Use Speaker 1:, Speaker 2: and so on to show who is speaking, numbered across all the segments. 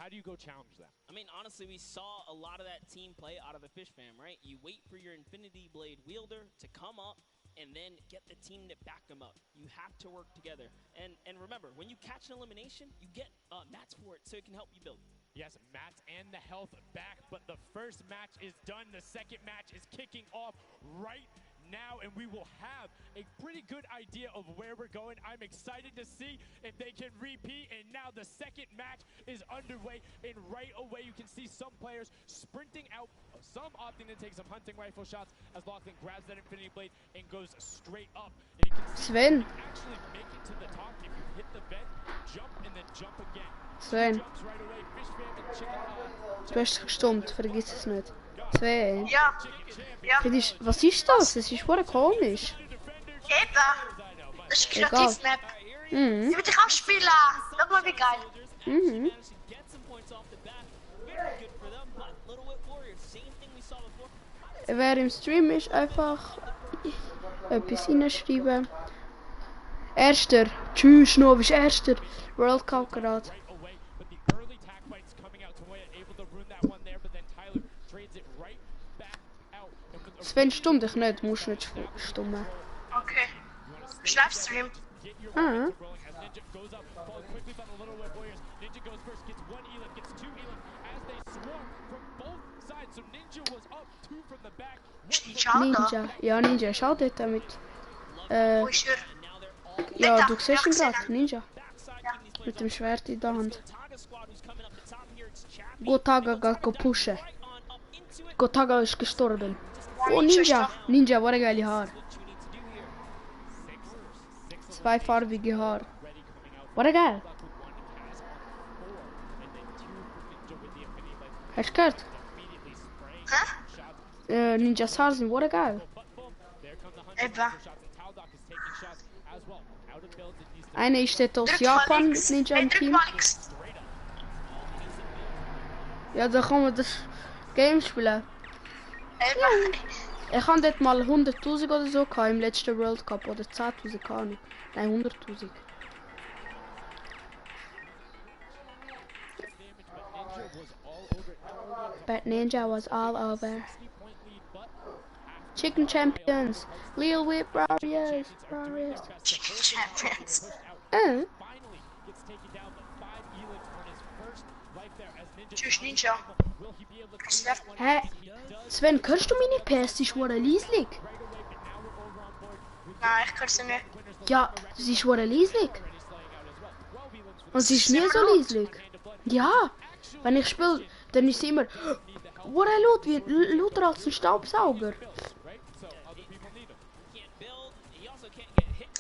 Speaker 1: how do you go challenge them?
Speaker 2: I mean, honestly, we saw a lot of that team play out of the Fish Fam, right? You wait for your Infinity Blade wielder to come up and then get the team to back them up. You have to work together. And remember, when you catch an elimination, you get mats for it so it can help you build.
Speaker 1: Yes, mats and the health back, but the first match is done. The second match is kicking off right now, and we will have a pretty good idea of where we're going. I'm excited to see if they can repeat, and now the second match is underway, and right away you can see some players sprinting out, some opting to take some hunting rifle shots as Lachlan grabs that Infinity Blade and goes straight up. And you can see
Speaker 3: Sven.
Speaker 1: you can actually make it to the top if you hit the vent, jump, and then jump again.
Speaker 3: Sven, du hast gestummt, vergiss es nicht. Sven.
Speaker 4: Ja. Ja.
Speaker 3: Was ist das? Das ist voll komisch.
Speaker 4: Eben. Das ist Kreativ-Map.
Speaker 3: Mhm.
Speaker 4: Ich will dich auch spielen. Schau mal, wie geil.
Speaker 3: Mhm. Wer im Stream ist, einfach etwas reinschreiben. Erster. Tschüss, noch bist Erster. Worldcup gerade. Sven, stumm dich nicht, musst nicht stummen.
Speaker 4: Okay. Livestream.
Speaker 3: Ah. Ninja. Ja, Ninja, schau dort damit.
Speaker 4: Wo ist er?
Speaker 3: Ja, du siehst ihn gerade, Ninja. Mit dem Schwert in der Hand. Gotaga geht pushen. Gotaga ist gestorben. Oh, Ninja! Ninja, was geile Haar. Zweifarbige Haar. Was geil. Hast du gehört?
Speaker 4: Hä?
Speaker 3: Ninjas Haar sind was geil.
Speaker 4: Eben.
Speaker 3: Einer ist dort aus Japan mit Ninja im Team. Ja, da kann man das Game spielen.
Speaker 4: Eben.
Speaker 3: Ich habe dort mal 100.000 oder so gehabt im letzten World Cup oder 10.000, keine Ahnung. Nein, 100.000. But Ninja was all over. Chicken Champions, Lil Whip Warriors.
Speaker 4: Chicken Champions. Tschüss, Ninja.
Speaker 3: Hä? Sven, hörst du meine PS? Sie ist wohl leislich.
Speaker 4: Nein, ich kann sie nicht.
Speaker 3: Ja, sie ist wohl leislich. Und sie ist nie so leislich. Ja, wenn ich spiele, dann ist sie immer laut, wie lauter als ein Staubsauger.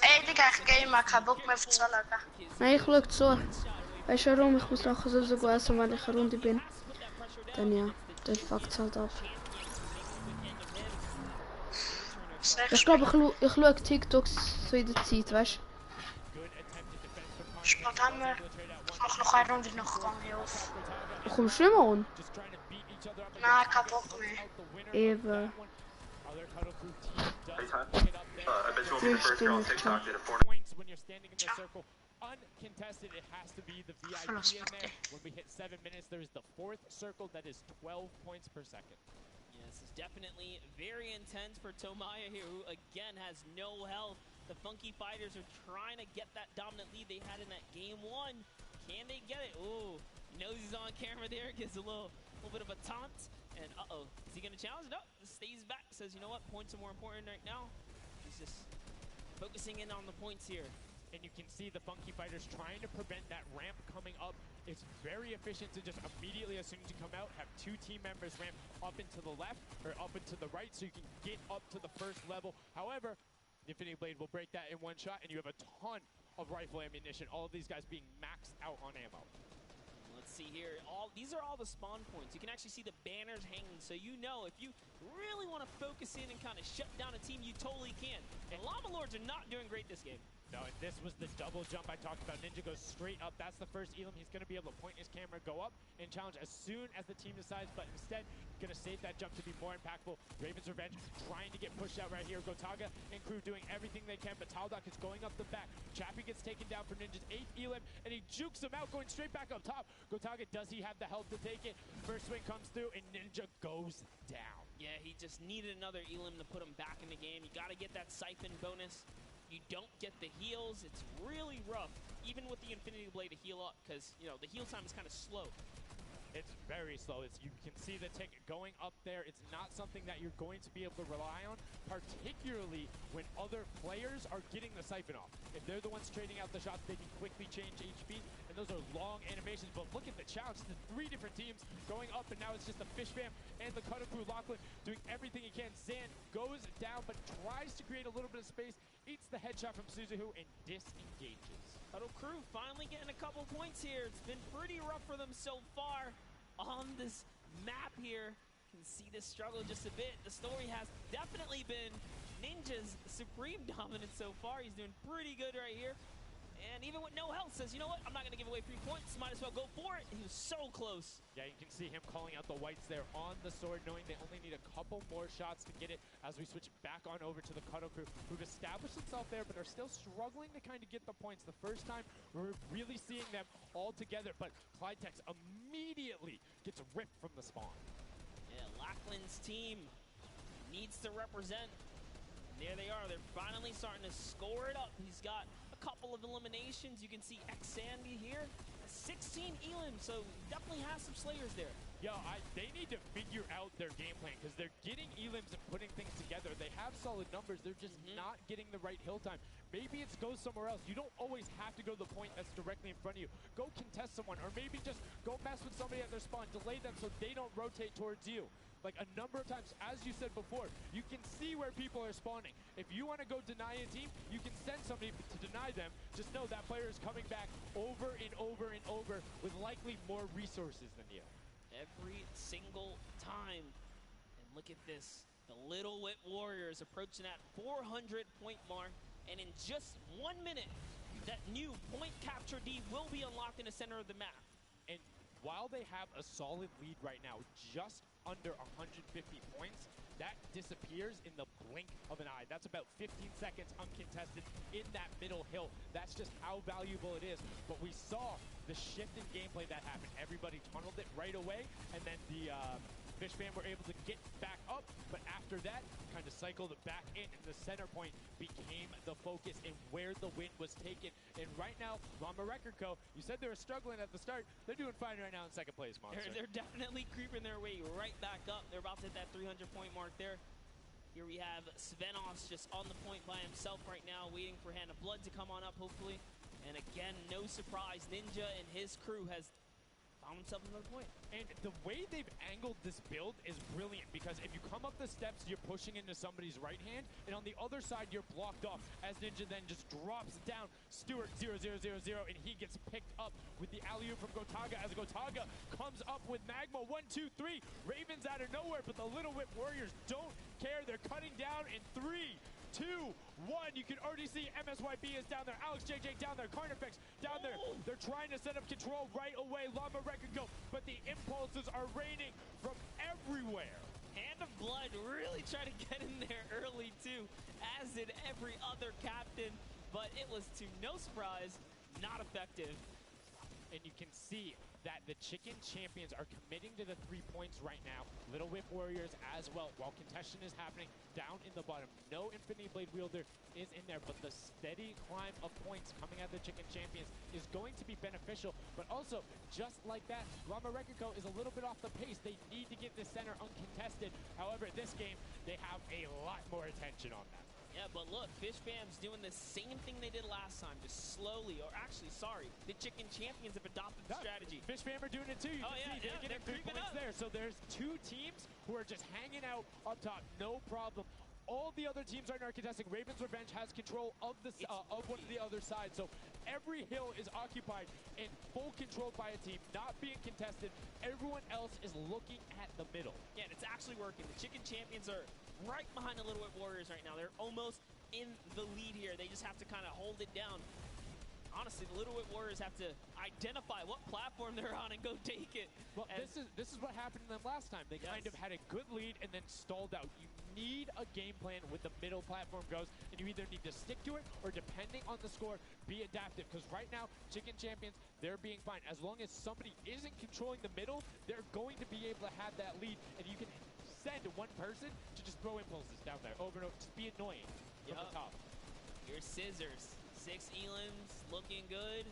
Speaker 4: Ey, Digga, ich gehe mal, keinen Bock mehr auf zu schauen.
Speaker 3: Nein, ich schau zu. Weißt du warum? Ich muss nachher sowieso essen, wenn ich eine Runde bin. Dann ja, dann fuckt's halt ab. Ich glaube, ich schaue TikToks so in der Zeit, weißt
Speaker 4: du? Spontan, ich mach noch eine Runde noch gegangen auf.
Speaker 3: Du kommst nicht mehr an?
Speaker 4: Nein, kein Bock mehr.
Speaker 3: Eben.
Speaker 1: Uncontested, it has to be the VIP man. When we hit 7 minutes, there is the fourth circle that is 12 points per second.
Speaker 2: Yeah, this is definitely very intense for Tomaya here, who again has no health. The Funky Fighters are trying to get that dominant lead they had in that game one. Can they get it? Ooh, knows he's on camera there, gives a little bit of a taunt. And uh-oh, is he gonna challenge? No, stays back, says, you know what, points are more important right now. He's just focusing in on the points here.
Speaker 1: And you can see the Funky Fighters trying to prevent that ramp coming up. It's very efficient to just immediately, as soon as you come out, have two team members ramp up into the left or up into the right so you can get up to the first level. However, the Infinity Blade will break that in one shot, and you have a ton of rifle ammunition. All of these guys being maxed out on ammo.
Speaker 2: Let's see here. These are all the spawn points. You can actually see the banners hanging, so you know if you really want to focus in and kind of shut down a team, you totally can. And Llama Lords are not doing great this game.
Speaker 1: No, and this was the double jump I talked about. Ninja goes straight up. That's the first Elam. He's going to be able to point his camera, go up, and challenge as soon as the team decides, but instead, going to save that jump to be more impactful. Raven's Revenge trying to get pushed out right here. Gotaga and crew doing everything they can, but Taldock is going up the back. Chappie gets taken down for Ninja's 8th Elam, and he jukes him out, going straight back up top. Gotaga, does he have the health to take it? First swing comes through, and Ninja goes down.
Speaker 2: Yeah, he just needed another Elam to put him back in the game. You got to get that siphon bonus. You don't get the heals. It's really rough, even with the Infinity Blade to heal up, because, you know, the heal time is kind of slow.
Speaker 1: It's very slow. You can see the tick going up there. It's not something that you're going to be able to rely on, particularly when other players are getting the siphon off. If they're the ones trading out the shots, they can quickly change HP, and those are long animations. But look at the challenge. The 3 different teams going up, and now it's just the Fish Fam and the Cutter Crew. Lachlan doing everything he can. Zan goes down, but tries to create a little bit of space, eats the headshot from Suzuhu, and disengages.
Speaker 2: Cutter Crew finally getting a couple points here. It's been pretty rough for them so far on this map here. You can see this struggle just a bit. The story has definitely been Ninja's supreme dominance so far. He's doing pretty good right here. And even with no health, says, you know what, I'm not going to give away 3 points. Might as well go for it. He was so close.
Speaker 1: Yeah, you can see him calling out the whites there on the sword, knowing they only need a couple more shots to get it as we switch back on over to the Cuddle Crew, who've established themselves there, but are still struggling to kind of get the points. The first time, we're really seeing them all together, but Clydetex immediately gets ripped from the spawn.
Speaker 2: Yeah, Lachlan's team needs to represent. And there they are. They're finally starting to score it up. He's got a couple of eliminations. You can see X-Sandy here. 16 Elam, so definitely has some Slayers there.
Speaker 1: Yo, they need to figure out their game plan, because they're getting Elams and putting things together. They have solid numbers. They're just not getting the right hill time. Maybe it's go somewhere else. You don't always have to go to the point that's directly in front of you. Go contest someone, or maybe just go mess with somebody at their spawn. Delay them so they don't rotate towards you. Like a number of times, as you said before, you can see where people are spawning. If you want to go deny a team, you can send somebody to deny them. Just know that player is coming back over and over and over with likely more resources than you.
Speaker 2: Every single time. And look at this. The Little Whip Warriors approaching that 400-point mark. And in just 1 minute, that new point capture D will be unlocked in the center of the map.
Speaker 1: And while they have a solid lead right now, just under 150 points, that disappears in the blink of an eye. That's about 15 seconds uncontested in that middle hill. That's just how valuable it is. But we saw the shift in gameplay that happened. Everybody tunneled it right away, and then the Fish Fam were able to get back up, but after that, kind of cycled back in, and the center point became the focus and where the win was taken. And right now, Llama Record Co., you said they were struggling at the start. They're doing fine right now in second place, Monster.
Speaker 2: They're definitely creeping their way right back up. They're about to hit that 300-point mark there. Here we have Svenos just on the point by himself right now, waiting for Hand of Blood to come on up, hopefully. And again, no surprise, Ninja and his crew has found himself another point.
Speaker 1: And the way they've angled this build is brilliant, because if you come up the steps, you're pushing into somebody's right hand, and on the other side, you're blocked off, as Ninja then just drops down Stewart 0-0-0-0, and he gets picked up with the alley-oop from Gotaga, as Gotaga comes up with Magma 1-2-3. Ravens out of nowhere, but the Little Whip Warriors don't care. They're cutting down in 3, 2, 1. You can already see MSYB is down there. Alex JJ down there. Carnifex down there. They're trying to set up control right away. Llama Record go, but the impulses are raining from everywhere.
Speaker 2: Hand of Blood really tried to get in there early too, as did every other captain, but it was to no surprise, not effective.
Speaker 1: And you can see that the Chicken Champions are committing to the 3 points right now. Little Whip Warriors as well, while contention is happening down in the bottom. No Infinity Blade Wielder is in there, but the steady climb of points coming out of the Chicken Champions is going to be beneficial. But also, just like that, Llama Record Co. is a little bit off the pace. They need to get this center uncontested. However, this game, they have a lot more attention on that.
Speaker 2: Yeah, but look, Fish Fam's doing the same thing they did last time, just slowly, or actually, sorry, the Chicken Champions have adopted the strategy.
Speaker 1: Fish Fam are doing it too. You can see they're getting 3 points there. So there's 2 teams who are just hanging out up top, no problem. All the other teams right now are contesting. Raven's Revenge has control of the of one of the other side. So every hill is occupied and full control by a team, not being contested. Everyone else is looking at the middle.
Speaker 2: Yeah, and it's actually working. The Chicken Champions are right behind the Little Whip Warriors right now. They're almost in the lead here. They just have to kind of hold it down. Honestly, the Little Whip Warriors have to identify what platform they're on and go take it.
Speaker 1: Well, this is what happened to them last time. They kind of had a good lead and then stalled out. You need a game plan with the middle platform goes, and you either need to stick to it or, depending on the score, be adaptive. Because right now, Chicken Champions, they're being fine. As long as somebody isn't controlling the middle, they're going to be able to have that lead, and you can send one person to just throw impulses down there over and over. Just be annoying from the top.
Speaker 2: Here's Scissors. 6 elims, looking good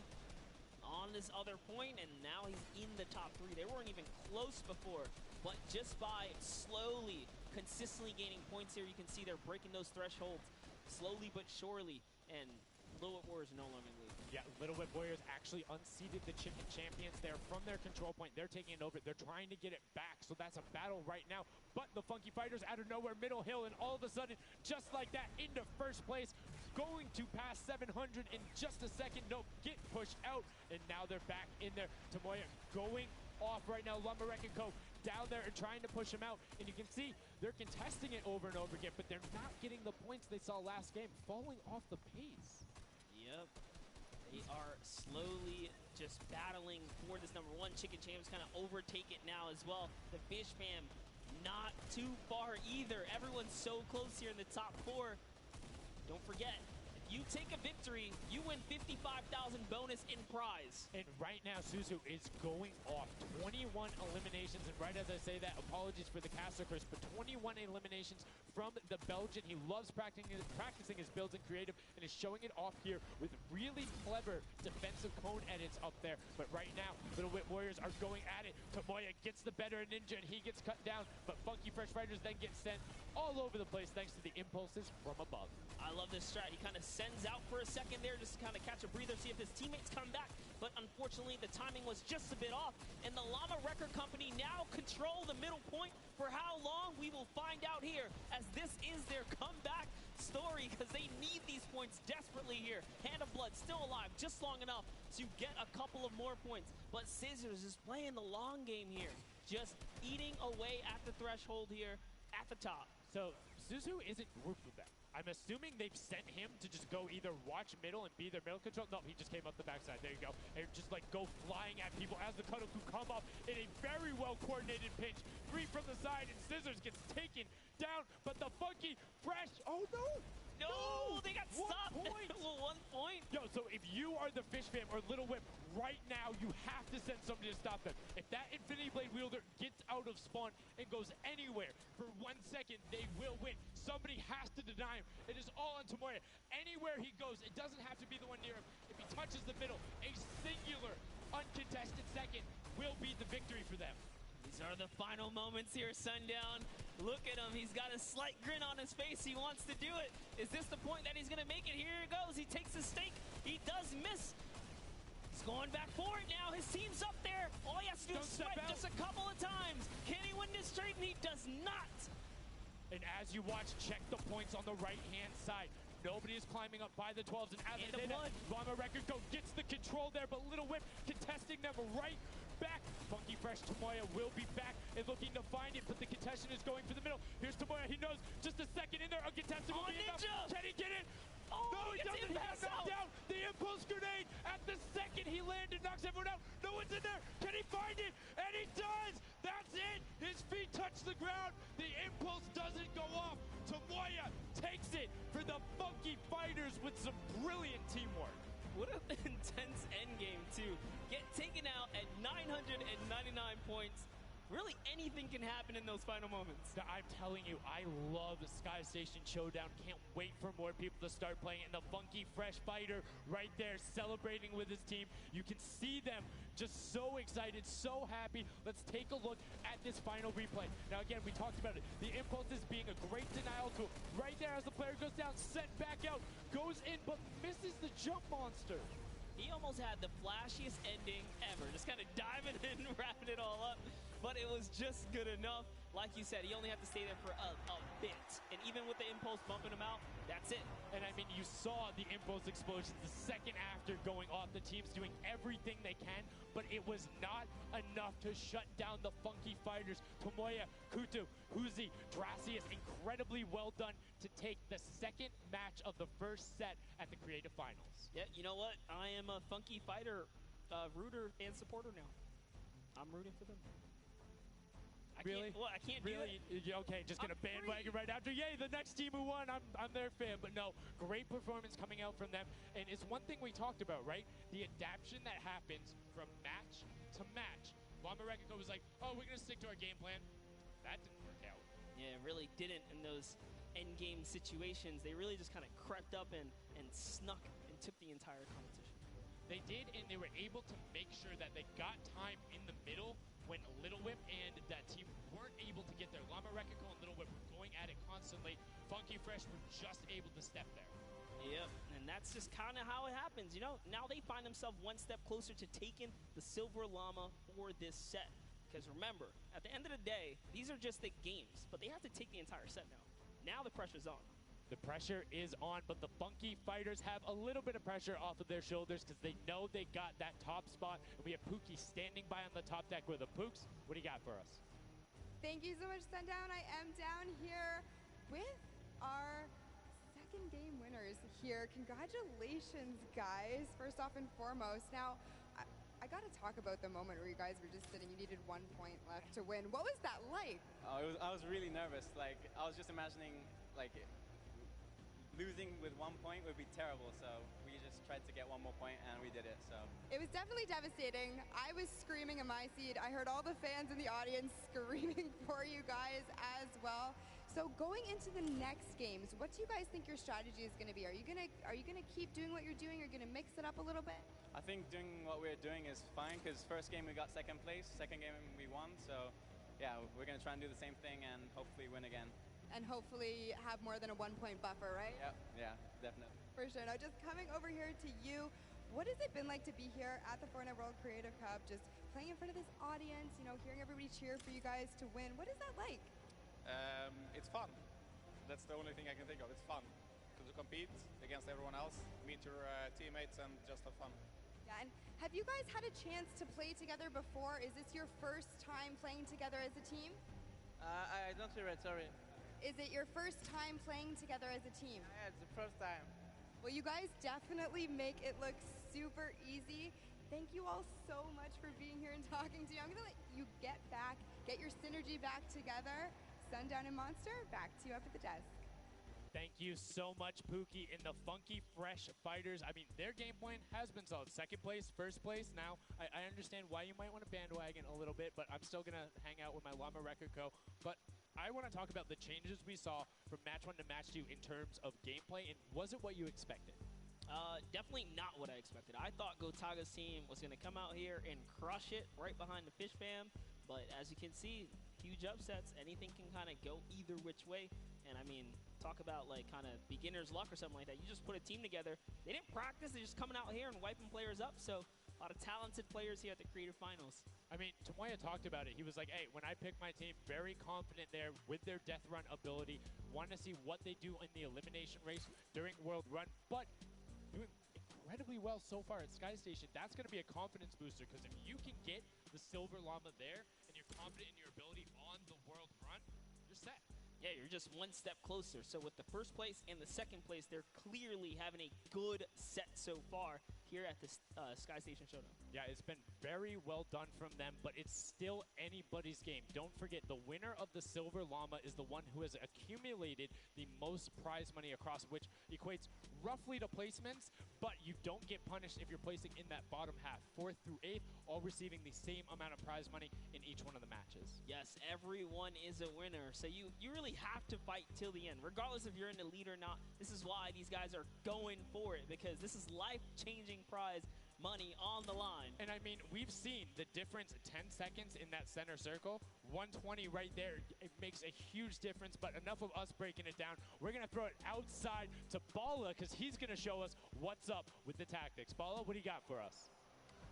Speaker 2: on this other point, and now he's in the top 3. They weren't even close before, but just by slowly, consistently gaining points here, you can see they're breaking those thresholds slowly but surely, and Little Whip Warriors no longer in the lead.
Speaker 1: Yeah, Little Whip Warriors actually unseated the Chicken Champions. They're from their control point. They're taking it over. They're trying to get it back, so that's a battle right now. But the Funky Fighters out of nowhere, middle hill, and all of a sudden, just like that, into first place, going to pass 700 in just a second. Nope, get pushed out, and now they're back in there. Tomoya going off right now. Lumberwreck and Co. down there and trying to push him out, and you can see they're contesting it over and over again, but they're not getting the points they saw last game, falling off the pace.
Speaker 2: Yep. They are slowly just battling for this number 1. Chicken Champs kind of overtake it now as well. The Fish Fam not too far either. Everyone's so close here in the top 4. Don't forget, if you take a victory, you win 55,000 bonus in prize.
Speaker 1: And right now, Suzu is going off 21 eliminations. And right as I say that, apologies for the caster curse, but 21 eliminations from the Belgian. He loves practicing his builds and creative, and is showing it off here with really clever defensive cone edits up there. But right now, Little Whip Warriors are going at it. Tomoya gets the better of Ninja, and he gets cut down. But Funky Fresh Fighters then get sent all over the place thanks to the impulses from above.
Speaker 2: I love this strat. He kind of sends out for a second there just to kind of catch a breather, see if his teammates come back. But unfortunately, the timing was just a bit off. And the Llama Record Company now control the middle point. For how long, we will find out here, as this is their comeback story, because they need these points desperately here. Hand of Blood still alive just long enough to get a couple of more points. But Scissors is playing the long game here, just eating away at the threshold here at the top.
Speaker 1: So Suzu isn't grouped with them. I'm assuming they've sent him to just go either watch middle and be their middle control. No, he just came up the backside. There you go. And just like go flying at people as the Cuddle Crew come up in a very well coordinated pinch. 3 from the side, and Scissors gets taken down. But the Funky Fresh, oh no!
Speaker 2: No, they got stopped.
Speaker 1: 1 point.
Speaker 2: 1 point.
Speaker 1: Yo, so if you are the Fish Fam or Little Whip, right now you have to send somebody to stop them. If that Infinity Blade wielder gets out of spawn and goes anywhere for 1 second, they will win. Somebody has to deny him. It is all on Tomoya. Anywhere he goes, it doesn't have to be the one near him. If he touches the middle, a singular uncontested second will be the victory for them.
Speaker 2: These are the final moments here, Sundown. Look at him. He's got a slight grin on his face. He wants to do it. Is this the point that he's going to make it? Here it goes. He takes his stake. He does miss. He's going back for it now. His team's up there. All he has to do is swipe just a couple of times. Can he win this straight? And he does not.
Speaker 1: And as you watch, check the points on the right-hand side. Nobody is climbing up by the 12s. And as they say that, Llama Record Co gets the control there, but Little Whip contesting them right back. Funky Fresh Tomoya will be back and looking to find it, but the contestant is going for the middle. Here's Tomoya. He knows just a second in there. Uncontested will be enough. Can he get it?
Speaker 2: Oh,
Speaker 1: no, he doesn't. He got knocked down. The impulse grenade at the second he landed knocks everyone out. No one's in there. Can he find it? And he does. That's it. His feet touch the ground. The impulse doesn't go off. Tomoya takes it for the Funky Fighters with some brilliant teamwork.
Speaker 2: What an intense endgame, too. Get taken out at 999 points. Really, anything can happen in those final moments.
Speaker 1: I'm telling you, I love the Sky Station Showdown. Can't wait for more people to start playing. And the Funky Fresh Fighter right there celebrating with his team. You can see them just so excited, so happy. Let's take a look at this final replay. Now, again, we talked about it. The impulse is being a great denial tool. Right there as the player goes down, sent back out, goes in, but misses the jump monster.
Speaker 2: He almost had the flashiest ending ever. Just kind of diving in, wrapping it all up. But it was just good enough. like you said, he only had to stay there for a bit. And even with the impulse bumping him out, that's it.
Speaker 1: And I mean, you saw the impulse explosions the second after going off. The team's doing everything they can, but it was not enough to shut down the Funky Fighters. Tomoya, Kutu, Huzi, Dracius, incredibly well done to take the second match of the first set at the Creative Finals.
Speaker 2: Yeah, you know what? I am a Funky Fighter rooter and supporter now. I'm rooting for them.
Speaker 1: Really?
Speaker 2: I can't
Speaker 1: really?
Speaker 2: do it.
Speaker 1: Okay, just gonna bandwagon right after. Yay, the next team who won. I'm their fan. But no, great performance coming out from them. And it's one thing we talked about, right? The adaptation that happens from match to match. Llama Rekiko was like, oh, we're gonna stick to our game plan. That didn't work out.
Speaker 2: Yeah, it really didn't in those end game situations. They really just kind of crept up and snuck and took the entire competition.
Speaker 1: They did, and they were able to make sure that they got time in the middle when Little Whip and that team weren't able to get there. Llama Rekiko and Little Whip were going at it constantly. Funky Fresh were just able to step there.
Speaker 2: Yep, and that's just kind of how it happens, you know? Now they find themselves one step closer to taking the Silver Llama for this set. Because remember, at the end of the day, these are just the games, but they have to take the entire set now. Now the pressure's on.
Speaker 1: The pressure is on, but the Funky Fighters have a little bit of pressure off of their shoulders because they know they got that top spot. And we have Pookie standing by on the top deck with the Pooks. What do you got for us?
Speaker 5: Thank you so much, Sundown. I am down here with our second game winners here. Congratulations, guys, first off and foremost. Now, I got to talk about the moment where you guys were just sitting, you needed 1 point left to win. What was that like?
Speaker 6: I was really nervous. Like, I was just imagining, like, losing with 1 point would be terrible, so we just tried to get 1 more point, and we did it, so.
Speaker 5: It was definitely devastating. I was screaming in my seat. I heard all the fans in the audience screaming for you guys as well. So going into the next games, what do you guys think your strategy is going to be? Are you gonna keep doing what you're doing? Are you gonna mix it up a little bit?
Speaker 6: I think doing what we're doing is fine, because first game we got second place, second game we won, so yeah, we're gonna try and do the same thing and hopefully win again.
Speaker 5: And hopefully have more than a 1 point buffer, right?
Speaker 6: Yep, yeah, definitely.
Speaker 5: For sure. Now, just coming over here to you, what has it been like to be here at the Fortnite World Creative Cup, just playing in front of this audience, you know, hearing everybody cheer for you guys to win? What is that like?
Speaker 7: It's fun. That's the only thing I can think of. It's fun to compete against everyone else, meet your teammates, and just have fun.
Speaker 5: Yeah, and have you guys had a chance to play together before? Is this your first time playing together as a team?
Speaker 8: I don't hear it, sorry.
Speaker 5: Is it your first time playing together as a team?
Speaker 8: Yeah, it's the first time.
Speaker 5: Well, you guys definitely make it look super easy. Thank you all so much for being here and talking to me. I'm gonna let you get your synergy back together. Sundown and Monster, back to you up at the desk.
Speaker 1: Thank you so much, Pookie. And the Funky Fresh Fighters, I mean, their game plan has been solid. Second place, first place. Now, I understand why you might want to bandwagon a little bit, but I'm still going to hang out with my Llama Rekiko. But I want to talk about the changes we saw from match 1 to match 2 in terms of gameplay, and was it what you expected?
Speaker 2: Definitely not what I expected. I thought Gotaga's team was going to come out here and crush it right behind the Fish Fam, but as you can see, huge upsets. Anything can kind of go either which way, and I mean, talk about like kind of beginner's luck or something like that. You just put a team together. They didn't practice. They're just coming out here and wiping players up, so a lot of talented players here at the Creative Finals.
Speaker 1: I mean, Tomoya talked about it. He was like, hey, when I pick my team, very confident there with their death run ability. Want to see what they do in the elimination race during World Run, but doing incredibly well so far at Sky Station. That's going to be a confidence booster, because if you can get the Silver Llama there and you're confident in your ability on the World Run, you're set.
Speaker 2: Yeah, you're just one step closer. So with the first place and the second place, they're clearly having a good set so far here at the Sky Station Showdown.
Speaker 1: Yeah, it's been very well done from them, but it's still anybody's game. Don't forget, the winner of the Silver Llama is the one who has accumulated the most prize money across, which equates roughly to placements, but you don't get punished if you're placing in that bottom half. 4th through 8th, all receiving the same amount of prize money in each one of the matches.
Speaker 2: Yes, everyone is a winner. So you really have to fight till the end, regardless if you're in the lead or not. This is why these guys are going for it, because this is life-changing prize money on the line.
Speaker 1: And I mean, we've seen the difference 10 seconds in that center circle. 120 right there. It makes a huge difference, but enough of us breaking it down. We're going to throw it outside to Bala, because he's going to show us what's up with the tactics. Bala, what do you got for us?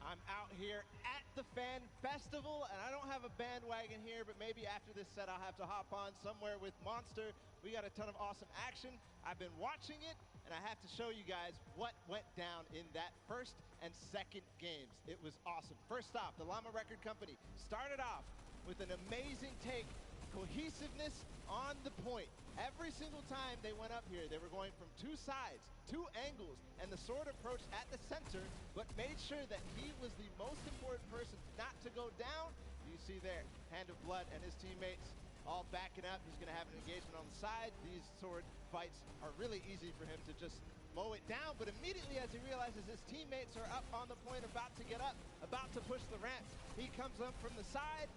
Speaker 9: I'm out here at the Fan Festival, and I don't have a bandwagon here, but maybe after this set I'll have to hop on somewhere with Monster. We got a ton of awesome action. I've been watching it, and I have to show you guys what went down in that first and second games. It was awesome. First off, the Llama Record Company started off with an amazing take, cohesiveness on the point. Every single time they went up here, they were going from two sides, two angles, and the sword approached at the center, but made sure that he was the most important person not to go down. You see there, Hand of Blood and his teammates all backing up. He's going to have an engagement on the side. These sword fights are really easy for him to just mow it down, but immediately as he realizes his teammates are up on the point, about to get up, about to push the ramp, he comes up from the side,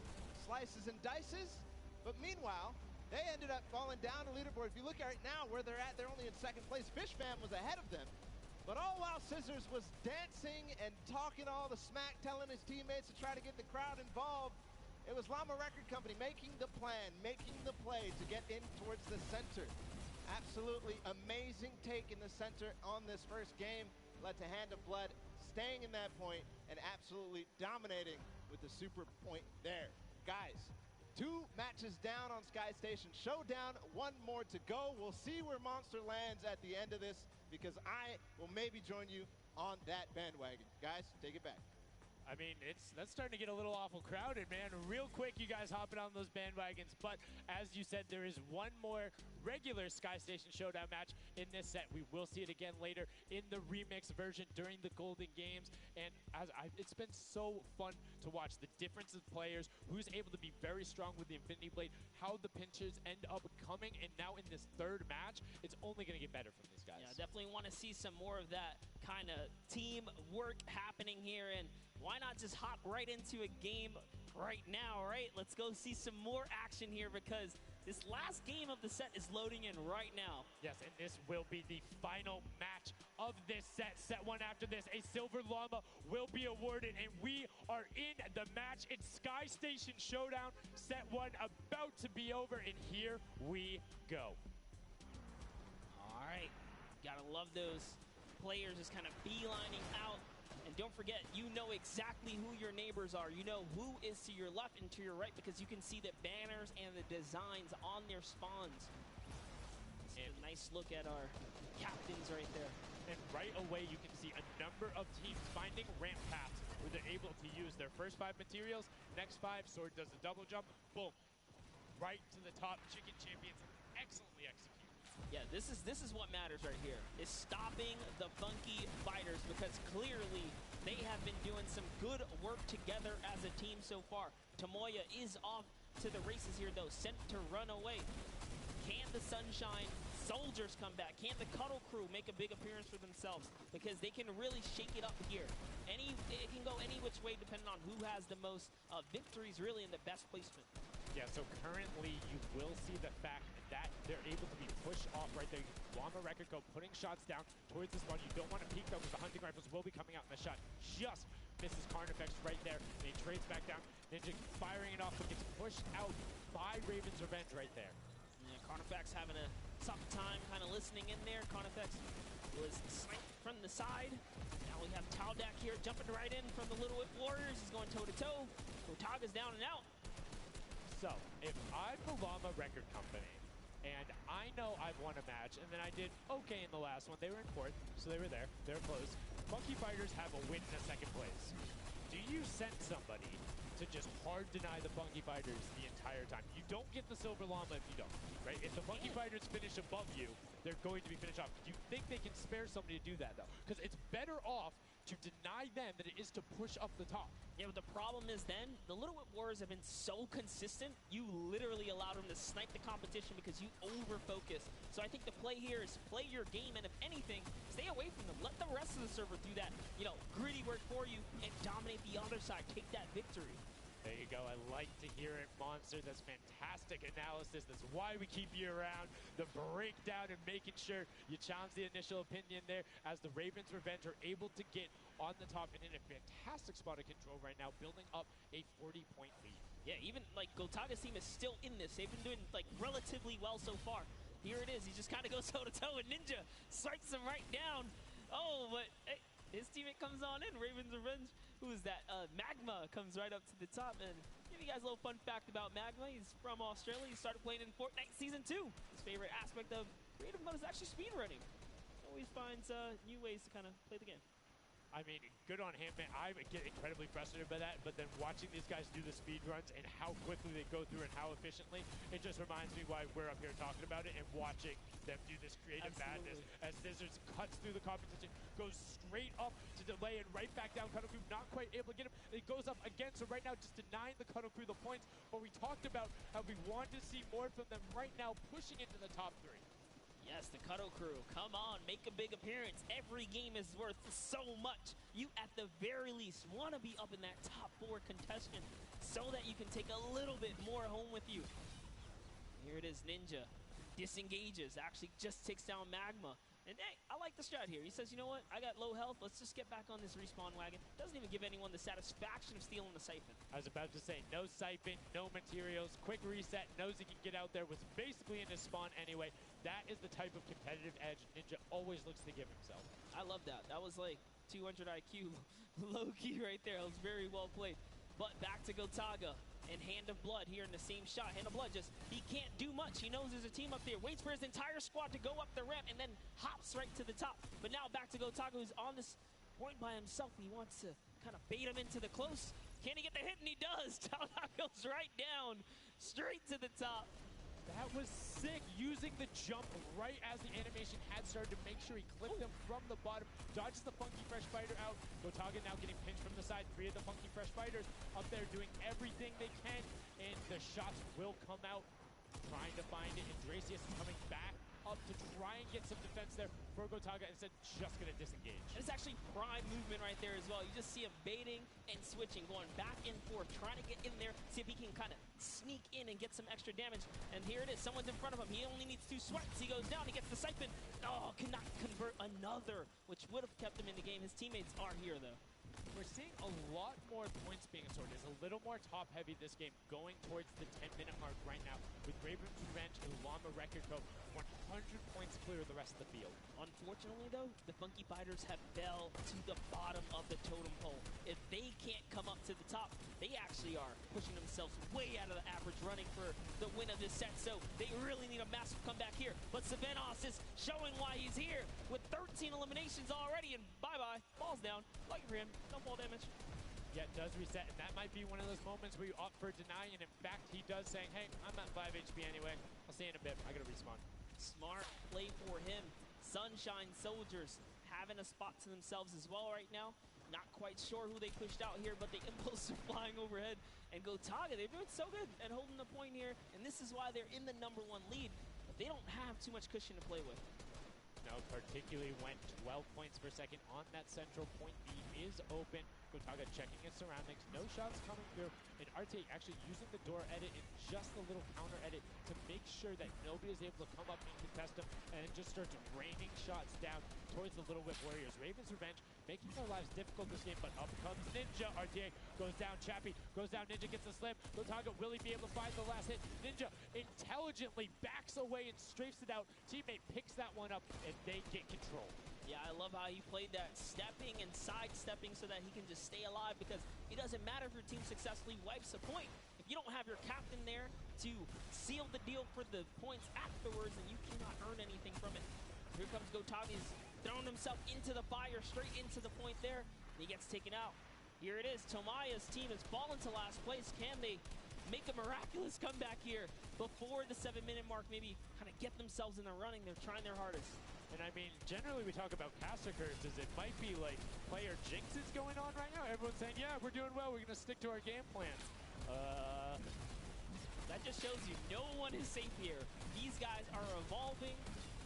Speaker 9: slices and dices, but meanwhile, they ended up falling down the leaderboard. If you look at right now where they're at, they're only in second place. Fishfam was ahead of them. But all while Scissors was dancing and talking all the smack, telling his teammates to try to get the crowd involved, it was Llama Record Company making the plan, making the play to get in towards the center. Absolutely amazing take in the center on this first game. Led to Hand of Blood staying in that point and absolutely dominating with the super point there. Guys, 2 matches down on Sky Station Showdown, 1 more to go. We'll see where Monster lands at the end of this, because I will maybe join you on that bandwagon. Guys, take it back.
Speaker 1: I mean, that's starting to get a little awful crowded, man. Real quick, you guys hopping on those bandwagons. But as you said, there is 1 more regular Sky Station Showdown match in this set. We will see it again later in the remix version during the Golden Games. And it's been so fun to watch the difference of players, who's able to be very strong with the Infinity Blade, how the pinches end up coming. And now in this 3rd match, it's only going to get better from these guys.
Speaker 2: Yeah, definitely want to see some more of that kind of team work happening here. And why not just hop right into a game right now, right? Let's go see some more action here, because this last game of the set is loading in right now.
Speaker 1: Yes, and this will be the final match of this set. Set 1 after this, a Silver Llama will be awarded, and we are in the match. It's Sky Station Showdown, set 1 about to be over, and here we go.
Speaker 2: All right, gotta love those players just kind of beelining out. And don't forget, you know exactly who your neighbors are. You know who is to your left and to your right, because you can see the banners and the designs on their spawns. It's a nice look at our captains right there.
Speaker 1: And right away, you can see a number of teams finding ramp paths where they're able to use their first 5 materials. Next 5, Sword does a double jump. Boom. Right to the top. Chicken Champions excellently executed.
Speaker 2: Yeah, this is what matters right here, is stopping the Funky Fighters, because clearly they have been doing some good work together as a team so far. Tomoya is off to the races here, though, sent to run away. Can the Sunshine Soldiers come back? Can the Cuddle Crew make a big appearance for themselves? Because they can really shake it up here. It can go any which way depending on who has the most victories, really, in the best placement.
Speaker 1: Yeah, so currently you will see the fact that they're able to be pushed off right there. Llama Record Co. putting shots down towards this one. You don't want to peek, though, because the hunting rifles will be coming out, and the shot just misses Carnifex right there. And he trades back down. Ninja firing it off, but gets pushed out by Raven's Revenge right there.
Speaker 2: Yeah, Carnifex having a tough time kind of listening in there. Carnifex was sniped from the side. Now we have Taldak here jumping right in from the Little Whip Warriors. He's going toe-to-toe. Otaga's down and out.
Speaker 1: So, if I'm the Llama Record Company, and I know I've won a match, and then I did okay in the last one. They were in 4th, so they were there. They're close. Funky Fighters have a win in 2nd place. Do you send somebody to just hard deny the Funky Fighters the entire time? You don't get the Silver Llama if you don't, right? If the Funky Fighters finish above you, they're going to be finished off. Do you think they can spare somebody to do that, though? Because it's better off to deny them than it is to push up the top.
Speaker 2: Yeah, but the problem is then, the Little Whip Warriors have been so consistent, you literally allowed them to snipe the competition because you over-focus. So I think the play here is play your game, and if anything, stay away from them. Let the rest of the server do that, gritty work for you and dominate the other side. Take that victory.
Speaker 1: There you go. I like to hear it, Monster. That's fantastic analysis. That's why we keep you around. The breakdown and making sure you challenge the initial opinion there, as the Ravens Revenge are able to get on the top and in a fantastic spot of control right now, building up a 40-point lead.
Speaker 2: Yeah, even Gotaga's team is still in this. They've been doing relatively well so far. Here it is. He just kind of goes toe-to-toe, and Ninja strikes him right down. Oh, but His teammate comes on in. Raven's Revenge. Who is that? Magma comes right up to the top. And give you guys a little fun fact about Magma. He's from Australia. He started playing in Fortnite Season 2. His favorite aspect of creative mode is actually speedrunning. Always finds new ways to kind of play the game.
Speaker 1: I mean, good on him, man. I get incredibly frustrated by that, but then watching these guys do the speed runs and how quickly they go through and how efficiently, it just reminds me why we're up here talking about it and watching them do this creative madness as Scissors cuts through the competition, goes straight up to delay and right back down Cuddle Crew, not quite able to get him. It goes up again, so right now just denying the Cuddle Crew the points, but we talked about how we wanted to see more from them right now, pushing into the top 3.
Speaker 2: Yes, the Cuddle Crew, come on, make a big appearance. Every game is worth so much. You, at the very least, want to be up in that top 4 contestant so that you can take a little bit more home with you. Here it is, Ninja. Disengages, actually just takes down Magma. And hey, I like the strat here. He says, you know what, I got low health, let's just get back on this respawn wagon. Doesn't even give anyone the satisfaction of stealing the Siphon.
Speaker 1: I was about to say, no Siphon, no materials, quick reset, knows he can get out there, was basically in his spawn anyway. That is the type of competitive edge Ninja always looks to give himself.
Speaker 2: I love that. That was like 200 IQ low-key right there. It was very well played. But back to Gotaga. And Hand of Blood here in the same shot. Hand of Blood just, he can't do much. He knows there's a team up there. Waits for his entire squad to go up the ramp and then hops right to the top. But now back to Gotaga, who's on this point by himself. He wants to kind of bait him into the close. Can he get the hit? And he does. Talnot goes right down, straight to the top.
Speaker 1: That was sick, using the jump right as the animation had started to make sure he clipped them from the bottom, dodges the Funky Fresh Fighter out. Gotaga now getting pinched from the side. 3 of the Funky Fresh Fighters up there doing everything they can, and the shots will come out, trying to find it. And Dracius is coming back up to try and get some defense there for Gotaga, instead just going to disengage.
Speaker 2: And it's actually prime movement right there as well. You just see him baiting and switching, going back and forth, trying to get in there, see if he can kind of sneak in and get some extra damage. And here it is, someone's in front of him. He only needs 2 swipes. He goes down, he gets the Siphon. Oh, cannot convert another, which would have kept him in the game. His teammates are here, though.
Speaker 1: We're seeing a lot more points being assorted. It's a little more top-heavy this game, going towards the 10-minute mark right now, with Raven's Revenge and Llama Record Co. 100 points clear of the rest of the field.
Speaker 2: Unfortunately, though, the Funky Fighters have fell to the bottom of the totem pole. If they can't come up to the top, they actually are pushing themselves way out of the average, running for the win of this set. So they really need a massive comeback here. But Savenos is showing why he's here with 13 eliminations already. And bye-bye, falls down. Lucky for him, no fall damage.
Speaker 1: Yeah, it does reset, and that might be one of those moments where you opt for denying, and in fact, he does saying, hey, I'm at 5 HP anyway. I'll see you in a bit. I gotta respawn.
Speaker 2: Smart play for him. Sunshine Soldiers having a spot to themselves as well right now. Not quite sure who they pushed out here, but the impulse are flying overhead. And Gotaga, they're doing so good at holding the point here, and this is why they're in the #1 lead. But they don't have too much cushion to play with.
Speaker 1: No, particularly when 12 points per second on that central point. B is open. Gotaga checking his surroundings. No shots coming through. And RTA actually using the door edit and just a little counter edit to make sure that nobody is able to come up and contest them, and it just starts raining shots down towards the Little Whip Warriors. Raven's Revenge making their lives difficult this game, but up comes Ninja. RTA goes down. Chappie goes down. Ninja gets the slam. Gotaga, will he be able to find the last hit? Ninja intelligently backs away and strafes it out. Teammate picks that one up, and they get control.
Speaker 2: Yeah, I love how he played that, stepping and sidestepping so that he can just stay alive, because it doesn't matter if your team successfully wipes a point. If you don't have your captain there to seal the deal for the points afterwards, then you cannot earn anything from it. Here comes Gotaga. He's throwing himself into the fire, straight into the point there. And he gets taken out. Here it is. Tomaya's team has fallen to last place. Can they make a miraculous comeback here before the 7-minute mark? Maybe kind of get themselves in the running. They're trying their hardest.
Speaker 1: And I mean, generally we talk about caster curses. It might be like player jinxes going on right now. Everyone's saying, yeah, we're doing well. We're going to stick to our game plan.
Speaker 2: That just shows you no one is safe here. These guys are evolving,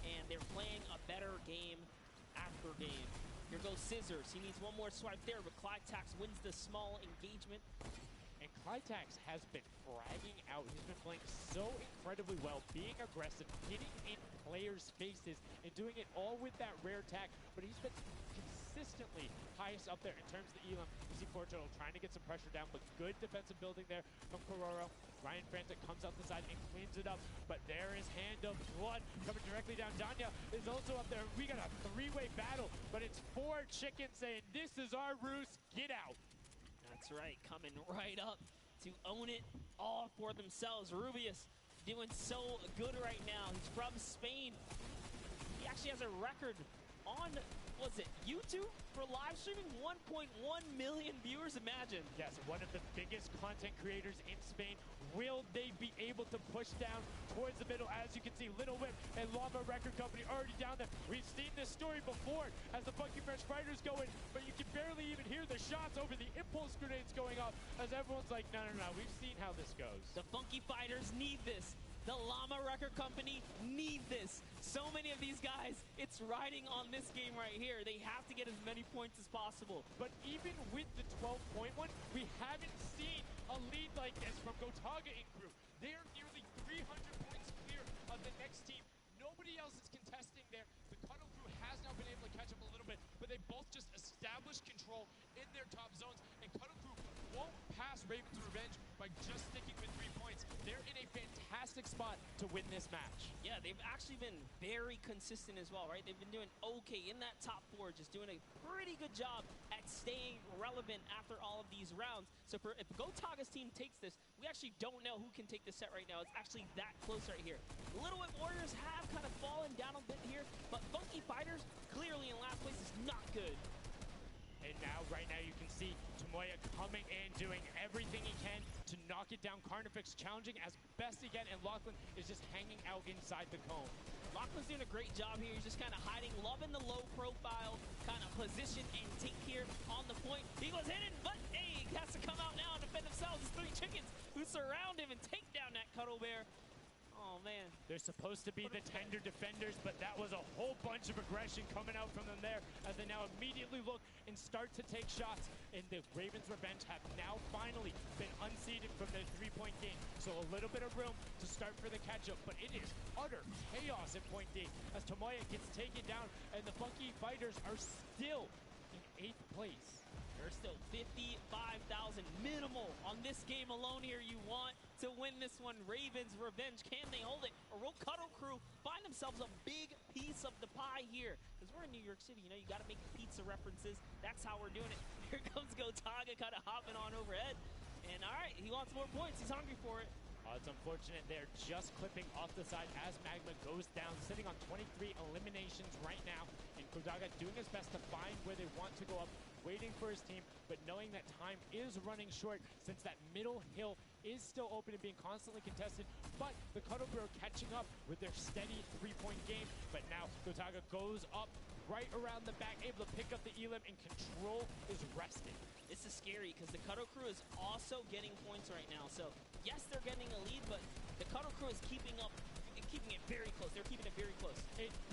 Speaker 2: and they're playing a better game after game. Here goes Scissors. He needs one more swipe there, but Clytax wins the small engagement.
Speaker 1: And Clytax has been fragging out. He's been playing so incredibly well, being aggressive, getting in players' faces, and doing it all with that rare attack. But he's been consistently highest up there in terms of the elim. You see Portugal trying to get some pressure down, but good defensive building there from Kororo. Ryan Frantic comes out the side and cleans it up, but there is Hand of Blood coming directly down. Danya is also up there. We got a three-way battle, but it's 4 chickens saying, this is our roost, get out.
Speaker 2: That's right, coming right up to own it all for themselves. Rubius doing so good right now. He's from Spain. He actually has a record on, was it YouTube for live streaming? 1.1 million viewers, imagine.
Speaker 1: Yes, one of the biggest content creators in Spain. Will they be able to push down towards the middle? As you can see, Little Whip and Llama Record Company already down there. We've seen this story before as the Funky Fresh Fighters go in, but you can barely even hear the shots over the impulse grenades going off as everyone's like, no, we've seen how this goes.
Speaker 2: The Funky Fighters need this. The Llama Record Company need this. So many of these guys, it's riding on this game right here. They have to get as many points as possible.
Speaker 1: But even with the 12-point one, we haven't seen a lead like this from Gotaga in group. They are nearly 300 points clear of the next team. Nobody else is contesting there. The Cuddle Crew has now been able to catch up a little bit, but they both just established control in their top zones, and Cuddle Crew won't pass Raven's Revenge by just sticking with 3 points. They're in a fantastic spot to win this match.
Speaker 2: Yeah, they've actually been very consistent as well, right? They've been doing okay in that top 4, just doing a pretty good job at staying relevant after all of these rounds. So if Gotaga's team takes this, we actually don't know who can take this set right now. It's actually that close right here. Little Whip Warriors have kind of fallen down a bit here, but Funky Fighters clearly in last place is not good.
Speaker 1: And now, right now, you can see Tomoya coming in, doing everything he can to knock it down. Carnifex challenging as best he can, and Lachlan is just hanging out inside the cone.
Speaker 2: Lachlan's doing a great job here. He's just kind of hiding, loving the low profile kind of position and take here on the point. He was hidden, but hey, he has to come out now and defend themselves. It's 3 chickens who surround him and take down that Cuddle Bear. Oh, man.
Speaker 1: They're supposed to be the tender defenders, but that was a whole bunch of aggression coming out from them there as they now immediately look and start to take shots. And the Ravens Revenge have now finally been unseated from their 3-point game. So a little bit of room to start for the catch-up, but it is utter chaos at point D as Tomoya gets taken down, and the Funky Fighters are still in 8th place.
Speaker 2: There's still 55,000 minimal on this game alone here. You want to win this one. Ravens Revenge, can they hold it? Or will Cuddle Crew find themselves a big piece of the pie here? Because we're in New York City, you know, you got to make pizza references. That's how we're doing it. Here comes Gotaga kind of hopping on overhead. And all right, he wants more points. He's hungry for it.
Speaker 1: It's unfortunate they're just clipping off the side as Magma goes down, sitting on 23 eliminations right now. And Gotaga doing his best to find where they want to go up, waiting for his team, but knowing that time is running short since that middle hill is still open and being constantly contested. But the Cuddle Crew are catching up with their steady 3-point game. But now Gotaga goes up right around the back, able to pick up the elim, and control is resting.
Speaker 2: This is scary because the Cuddle Crew is also getting points right now. So yes, they're getting a lead, but the Cuddle Crew is keeping it very close. They're keeping it very close.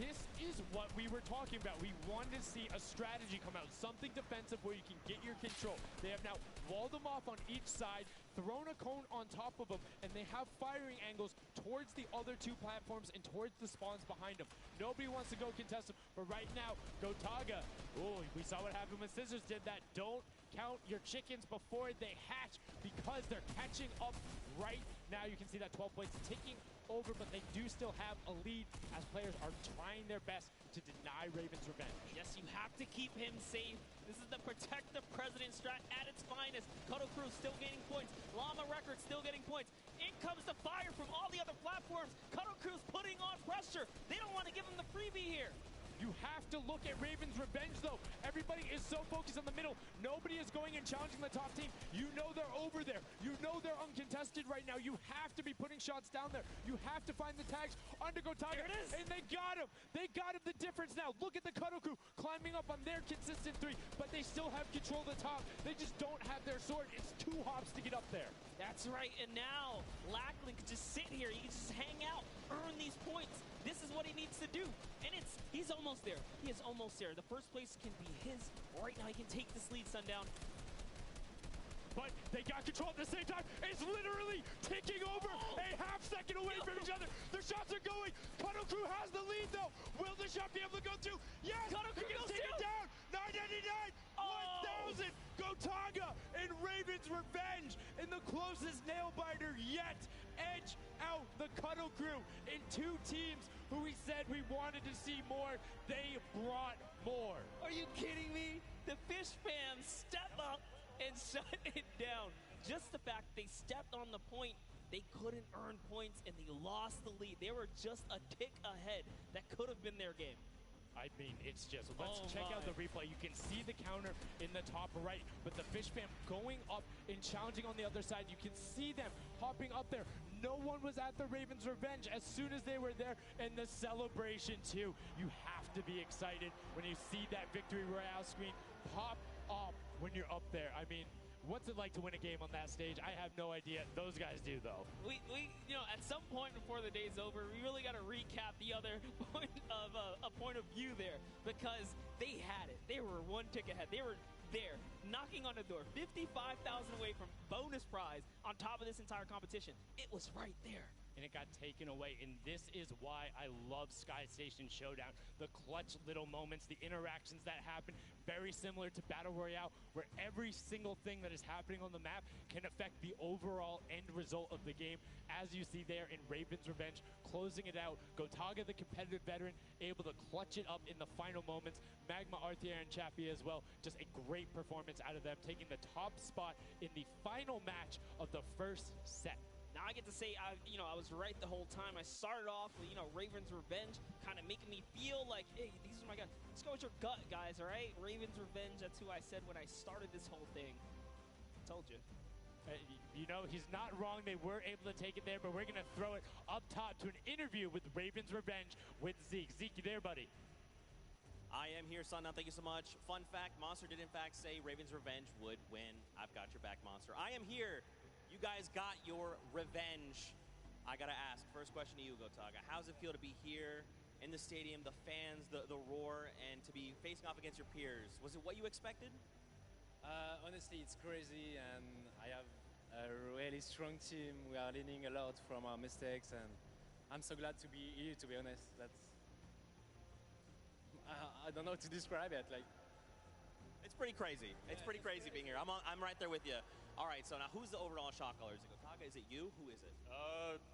Speaker 1: This is what we were talking about. We wanted to see a strategy come out, something defensive where you can get your control. They have now walled them off on each side, thrown a cone on top of them, and they have firing angles towards the other 2 platforms and towards the spawns behind them. Nobody wants to go contest them, but right now, Gotaga, oh, we saw what happened when Scissors did that. Don't count your chickens before they hatch because they're catching up right now. You can see that 12 points ticking over, but they do still have a lead as players are trying their best to deny Ravens Revenge.
Speaker 2: Yes, you have to keep him safe. This is the protect the president strat at its finest. Cuddle Crew still gaining points. Llama Records still getting points. In comes the fire from all the other platforms. Cuddle Crew's putting on pressure. They don't want to give him the freebie here.
Speaker 1: You have to look at Ravens Revenge, though. Everybody is so focused on the middle. Nobody is going and challenging the top team. You know they're over there. You know they're uncontested right now. You have to be putting shots down there. You have to find the tags under Gotaga.
Speaker 2: There it is.
Speaker 1: And they got him. They got him the difference now. Look at the Cuddle Crew climbing up on their consistent 3, but they still have control of the top. They just don't have their sword. It's 2 hops to get up there.
Speaker 2: That's right. And now Lachlan can just sit here. He can just hang out, earn these points. This is what he needs to do. And he's almost there. He is almost there. The first place can be his. Right now he can take this lead, Sundown.
Speaker 1: But they got control at the same time. It's literally ticking over a half second away from each other. The shots are going. Cuddle Crew has the lead, though. Will the shot be able to go through? Yes!
Speaker 2: Cuddle Crew
Speaker 1: He can
Speaker 2: goes
Speaker 1: take it
Speaker 2: down.
Speaker 1: down. 999 1,000! Gotaga and Raven's Revenge in the closest nail-biter yet. Edge out the Cuddle Crew in two teams who we said we wanted to see more. They brought more.
Speaker 2: Are you kidding me? The Fish fans step up and shut it down. Just the fact they stepped on the point, they couldn't earn points and they lost the lead. They were just a tick ahead. That could have been their game.
Speaker 1: I mean, it's just, let's check out the replay. You can see the counter in the top right, but the Fish fam going up and challenging on the other side. You can see them hopping up there. No one was at the Ravens Revenge as soon as they were there, and the celebration too. You have to be excited when you see that Victory Royale screen pop up when you're up there. I mean, what's it like to win a game on that stage? I have no idea. Those guys do, though.
Speaker 2: We you know, at some point before the day's over, we really got to recap the other point of a point of view there, because they had it. They were one tick ahead. They were there, knocking on the door, 55,000 away from bonus prize on top of this entire competition. It was right there.
Speaker 1: And it got taken away, and this is why I love Sky Station Showdown. The clutch little moments, the interactions that happen, very similar to Battle Royale, where every single thing that is happening on the map can affect the overall end result of the game. As you see there in Raven's Revenge, closing it out. Gotaga, the competitive veteran, able to clutch it up in the final moments. Magma, Arthier, and Chappie as well. Just a great performance out of them, taking the top spot in the final match of the first set.
Speaker 2: Now I get to say, I was right the whole time. I started off with, Raven's Revenge, kind of making me feel like, hey, these are my guys. Let's go with your gut, guys, all right? Raven's Revenge, that's who I said when I started this whole thing. Told you.
Speaker 1: He's not wrong. They were able to take it there, but we're going to throw it up top to an interview with Raven's Revenge with Zeke. Zeke, you there, buddy?
Speaker 10: I am here, son. Now, thank you so much. Fun fact, Monster did, in fact, say Raven's Revenge would win. I've got your back, Monster. I am here. You guys got your revenge. I got to ask, first question to you, Gotaga. How does it feel to be here in the stadium, the fans, the roar, and to be facing off against your peers? Was it what you expected?
Speaker 6: Honestly, it's crazy, and I have a really strong team. We are learning a lot from our mistakes, and I'm so glad to be here, to be honest. I don't know how to describe it.
Speaker 10: It's pretty crazy. It's pretty crazy being here. I'm right there with you. All right, so now who's the overall shot caller? Is it Gotaga? Is it you? Who is it?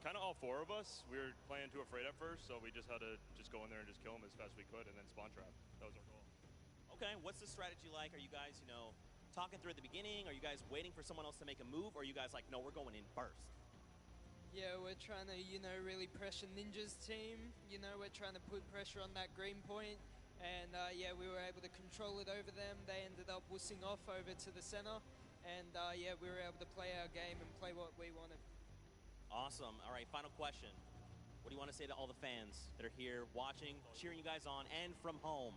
Speaker 11: Kind of all four of us. We were playing too afraid at first, so we just had to go in there and just kill them as fast as we could, and then spawn trap. That was our goal.
Speaker 10: Okay, what's the strategy like? Are you guys, talking through at the beginning? Are you guys waiting for someone else to make a move? Or are you guys like, no, we're going in first?
Speaker 12: Yeah, we're trying to, really pressure Ninja's team. We're trying to put pressure on that green point. And, yeah, we were able to control it over them. They ended up wussing off over to the center. And, yeah, we were able to play our game and play what we wanted.
Speaker 10: Awesome. All right, final question. What do you want to say to all the fans that are here watching, cheering you guys on, and from home?